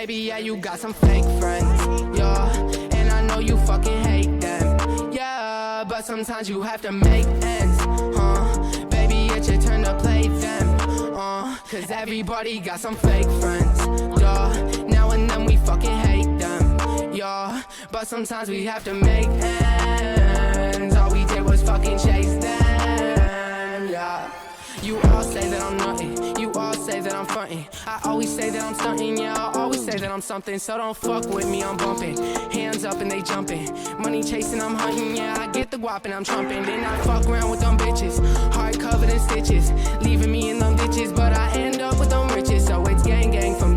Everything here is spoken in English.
Baby, yeah, you got some fake friends, yeah, and I know you fucking hate them, yeah, but sometimes you have to make ends, baby, it's your turn to play them, cause everybody got some fake friends, yeah, now and then we fucking hate them, yeah, but sometimes we have to make ends, all we did was fucking chase them, yeah. You all say that I'm nothing, you all say that I'm frontin'. I always say that I'm stuntin', yeah, I always say that I'm something. So don't fuck with me, I'm bumpin'. Hands up and they jumpin'. Money chasing, I'm hunting, yeah, I get the guap and I'm trumpin'. Then I fuck around with them bitches, heart covered in stitches, leaving me in them ditches. But I end up with them riches, so it's gang gang for me.